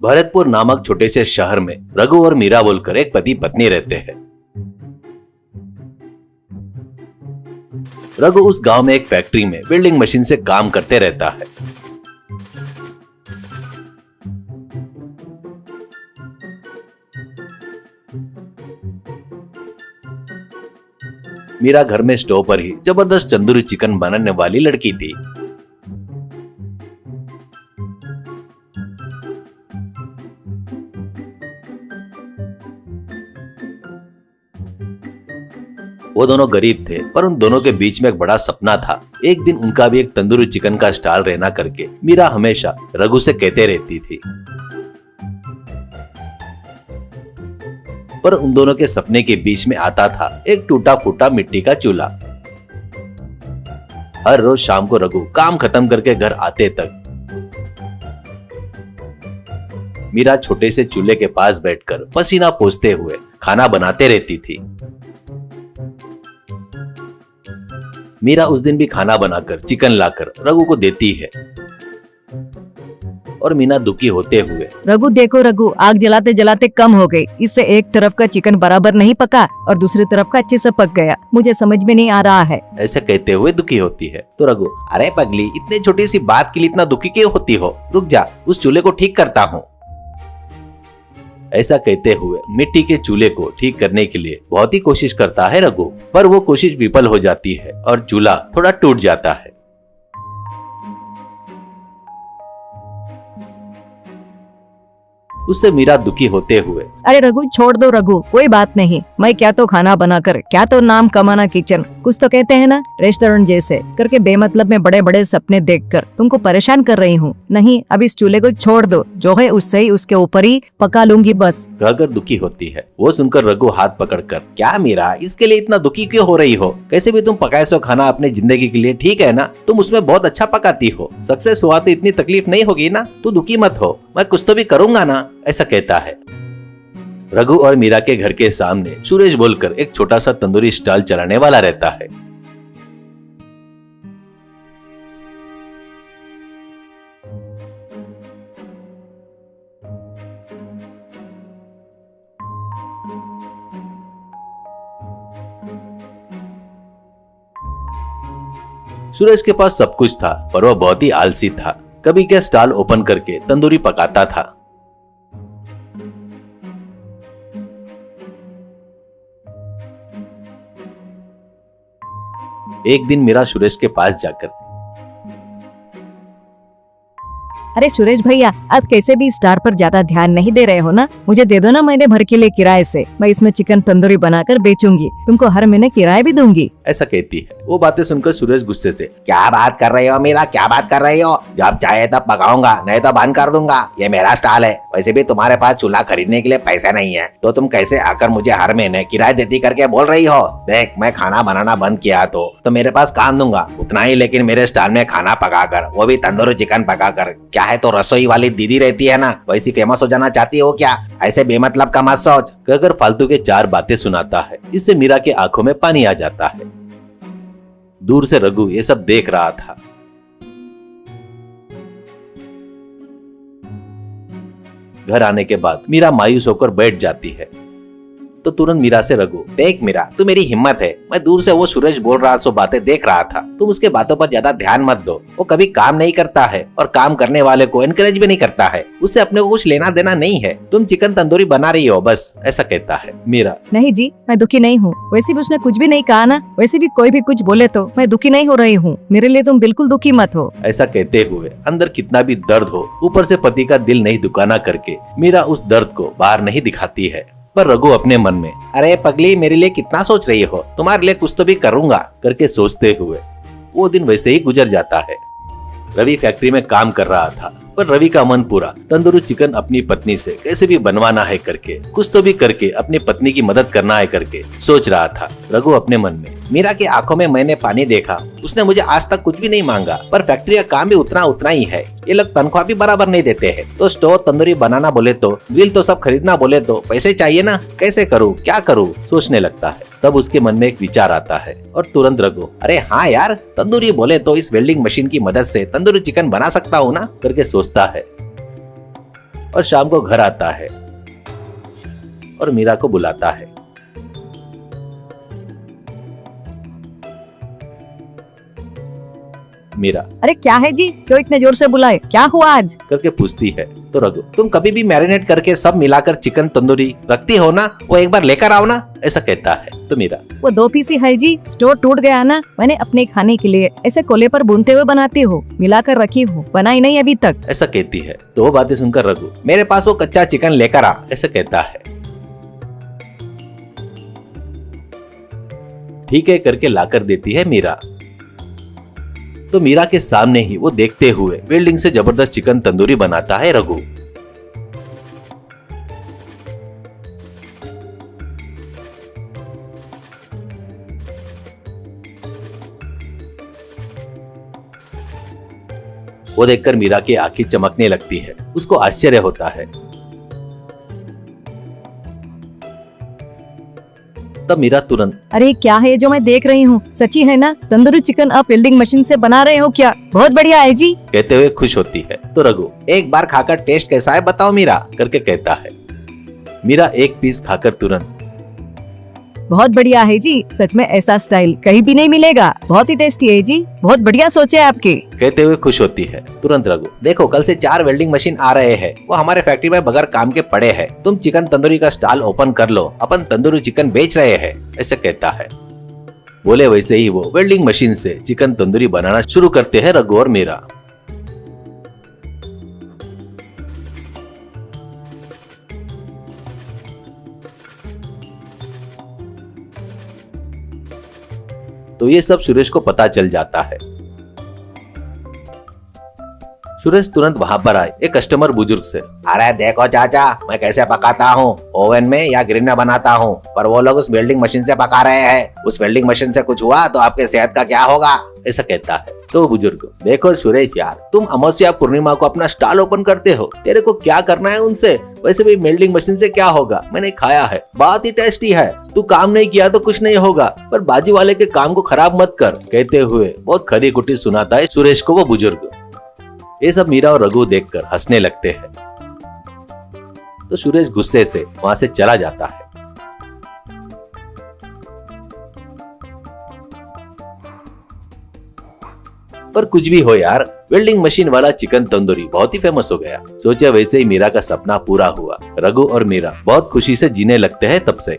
भरतपुर नामक छोटे से शहर में रघु और मीरा बोलकर एक पति पत्नी रहते हैं। रघु उस गांव में एक फैक्ट्री में वेल्डिंग मशीन से काम करते रहता है। मीरा घर में स्टोव पर ही जबरदस्त तंदूरी चिकन बनाने वाली लड़की थी। वो दोनों गरीब थे, पर उन दोनों के बीच में एक बड़ा सपना था। एक दिन उनका भी एक तंदूरी चिकन का स्टॉल रहना करके मीरा हमेशा रघु से कहते रहती थी। पर उन दोनों के सपने के बीच में आता था एक टूटा फूटा मिट्टी का चूल्हा। हर रोज शाम को रघु काम खत्म करके घर आते तक मीरा छोटे से चूल्हे के पास बैठकर पसीना पोंछते हुए खाना बनाते रहती थी। मीरा उस दिन भी खाना बनाकर चिकन लाकर रघु को देती है और मीना दुखी होते हुए, रघु देखो रघु, आग जलाते जलाते कम हो गई। इससे एक तरफ का चिकन बराबर नहीं पका और दूसरी तरफ का अच्छे से पक गया। मुझे समझ में नहीं आ रहा है। ऐसे कहते हुए दुखी होती है। तो रघु, अरे पगली, इतनी छोटी सी बात के लिए इतना दुखी क्यों होती हो? रुक जा, उस चूल्हे को ठीक करता हूँ। ऐसा कहते हुए मिट्टी के चूल्हे को ठीक करने के लिए बहुत ही कोशिश करता है रघु, पर वो कोशिश विफल हो जाती है और चूल्हा थोड़ा टूट जाता है। उससे मीरा दुखी होते हुए, अरे रघु छोड़ दो रघु, कोई बात नहीं। मैं क्या तो खाना बनाकर, क्या तो नाम कमाना किचन, कुछ तो कहते हैं ना रेस्टोरेंट जैसे करके बेमतलब में बड़े बड़े सपने देखकर तुमको परेशान कर रही हूँ। नहीं, अब इस चूल्हे को छोड़ दो, जो है उससे ही उसके ऊपर ही पका लूंगी बस। कहकर दुखी होती है। वो सुनकर रघु हाथ पकड़कर, क्या मीरा, इसके लिए इतना दुखी क्यों हो रही हो? कैसे भी तुम पकाए सो खाना अपनी जिंदगी के लिए, ठीक है ना? तुम उसमें बहुत अच्छा पकाती हो, सक्सेस हुआ तो इतनी तकलीफ नहीं होगी ना? तू दुखी मत हो, मैं कुछ तो भी करूंगा ना, ऐसा कहता है। रघु और मीरा के घर के सामने सुरेश बोलकर एक छोटा सा तंदूरी स्टॉल चलाने वाला रहता है। सुरेश के पास सब कुछ था, पर वह बहुत ही आलसी था। कभी क्या स्टॉल ओपन करके तंदूरी पकाता था। एक दिन मीरा सुरेश के पास जाकर, अरे सुरेश भैया, आप कैसे भी स्टार पर ज्यादा ध्यान नहीं दे रहे हो ना? मुझे दे दो ना महीने भर के लिए किराए से। मैं इसमें चिकन तंदूरी बनाकर बेचूंगी, तुमको हर महीने किराया भी दूंगी। ऐसा कहती है। वो बातें सुनकर सुरेश गुस्से से, क्या बात कर रही हो मीरा, क्या बात कर रही हो? जब चाहे तब पकाऊंगा, नहीं तो बंद कर दूंगा। ये मेरा स्टॉल है। वैसे भी तुम्हारे पास चूल्हा खरीदने के लिए पैसे नहीं है, तो तुम कैसे आकर मुझे हर महीने किराया देती करके बोल रही हो? देख, मैं खाना बनाना बंद किया तो मेरे पास काम दूंगा उतना ही, लेकिन मेरे स्टॉल में खाना पकाकर, वो भी तंदूरी चिकन पकाकर, क्या है तो रसोई वाली दीदी रहती है ना, वैसी फेमस हो जाना चाहती हो क्या? ऐसे बेमतलब का मत सोच, कहकर फालतू के चार बातें सुनाता है। इससे मीरा के आंखों में पानी आ जाता है। दूर से रघु ये सब देख रहा था। घर आने के बाद मीरा मायूस होकर बैठ जाती है। तो तुरंत मीरा से रघु, देख मीरा, तू मेरी हिम्मत है। मैं दूर से वो सुरेश बोल रहा सो बातें देख रहा था। तुम उसके बातों पर ज्यादा ध्यान मत दो। वो कभी काम नहीं करता है और काम करने वाले को एनकरेज भी नहीं करता है। उससे अपने को कुछ लेना देना नहीं है। तुम चिकन तंदूरी बना रही हो बस, ऐसा कहता है। मीरा, नहीं जी, मैं दुखी नहीं हूँ। वैसे भी उसने कुछ भी नहीं कहा ना। वैसे भी कोई भी कुछ बोले तो मैं दुखी नहीं हो रही हूँ। मेरे लिए तुम बिल्कुल दुखी मत हो। ऐसा कहते हुए अंदर कितना भी दर्द हो, ऊपर से पति का दिल नहीं दुखाना करके मीरा उस दर्द को बाहर नहीं दिखाती है। पर रघु अपने मन में, अरे पगली, मेरे लिए कितना सोच रही हो, तुम्हारे लिए कुछ तो भी करूंगा करके सोचते हुए वो दिन वैसे ही गुजर जाता है। रवि फैक्ट्री में काम कर रहा था, पर रवि का मन पूरा तंदूरी चिकन अपनी पत्नी से कैसे भी बनवाना है करके, कुछ तो भी करके अपनी पत्नी की मदद करना है करके सोच रहा था। रघु अपने मन में, मीरा की आंखों में मैंने पानी देखा। उसने मुझे आज तक कुछ भी नहीं मांगा, पर फैक्ट्री का काम भी उतना ही है। ये लोग तनख्वाह भी बराबर नहीं देते हैं। तो स्टोव तंदूरी बनाना बोले तो, व्हील तो सब खरीदना बोले तो पैसे चाहिए ना। कैसे करूँ, क्या करूँ, सोचने लगता है। तब उसके मन में एक विचार आता है और तुरंत रघु, अरे हाँ यार, तंदूरी बोले तो इस वेल्डिंग मशीन की मदद से तंदूरी चिकन बना सकता हूँ ना करके सोचता है। और शाम को घर आता है और मीरा को बुलाता है। मीरा अरे क्या है जी, क्यों इतने जोर से बुलाए, क्या हुआ आज? करके पूछती है तो रघु, तुम कभी भी मैरिनेट करके सब मिलाकर चिकन तंदूरी रखती हो ना, वो एक बार लेकर आओ ना, ऐसा कहता है। तो मीरा, वो 2 पीस ही है जी, स्टोर टूट गया ना, मैंने अपने खाने के लिए ऐसे कोले पर भूनते हुए बनाती हूँ, मिलाकर रखी हूँ, बनाई नहीं अभी तक। ऐसा कहती है। तो वो बातें सुनकर रघु, मेरे पास वो कच्चा चिकन लेकर आ, ऐसा कहता है। ठीक है करके लाकर देती है मीरा। तो मीरा के सामने ही वो देखते हुए वेल्डिंग से जबरदस्त चिकन तंदूरी बनाता है रघु। वो देखकर मीरा की आंखें चमकने लगती है, उसको आश्चर्य होता है। तब मीरा तुरंत, अरे क्या है जो मैं देख रही हूँ, सच्ची है ना? तंदूरी चिकन आप वेल्डिंग मशीन से बना रहे हो क्या? बहुत बढ़िया है जी, कहते हुए खुश होती है। तो रघु, एक बार खाकर टेस्ट कैसा है बताओ मीरा, करके कहता है। मीरा एक पीस खाकर तुरंत, बहुत बढ़िया है जी, सच में ऐसा स्टाइल कहीं भी नहीं मिलेगा, बहुत ही टेस्टी है जी, बहुत बढ़िया सोचे आपके, कहते हुए खुश होती है। तुरंत रघु, देखो कल से 4 वेल्डिंग मशीन आ रहे हैं, वो हमारे फैक्ट्री में बगैर काम के पड़े हैं, तुम चिकन तंदूरी का स्टॉल ओपन कर लो, अपन तंदूरी चिकन बेच रहे हैं, ऐसे कहता है। बोले वैसे ही वो वेल्डिंग मशीन से चिकन तंदूरी बनाना शुरू करते हैं रघु और मीरा। तो ये सब सुरेश को पता चल जाता है। सुरेश तुरंत वहां पर आए एक कस्टमर बुजुर्ग से, अरे देखो चाचा, मैं कैसे पकाता हूँ, ओवन में या ग्रिल में बनाता हूँ, पर वो लोग उस वेल्डिंग मशीन से पका रहे हैं, उस वेल्डिंग मशीन से कुछ हुआ तो आपके सेहत का क्या होगा, ऐसा कहता है। तो बुजुर्ग, देखो सुरेश यार, तुम अमावस्या पूर्णिमा को अपना स्टॉल ओपन करते हो, तेरे को क्या करना है उनसे, वैसे भी वेल्डिंग मशीन से क्या होगा, मैंने खाया है, बहुत ही टेस्टी है, तू काम नहीं किया तो कुछ नहीं होगा, पर बाजू वाले के काम को खराब मत कर, कहते हुए बहुत खरी कुटी सुनाता है सुरेश को वो बुजुर्ग। ये सब मीरा और रघु देखकर हंसने लगते हैं। तो सुरेश गुस्से से वहां से चला जाता है। पर कुछ भी हो यार, वेल्डिंग मशीन वाला चिकन तंदूरी बहुत ही फेमस हो गया। सोचा वैसे ही मीरा का सपना पूरा हुआ। रघु और मीरा बहुत खुशी से जीने लगते हैं तब से।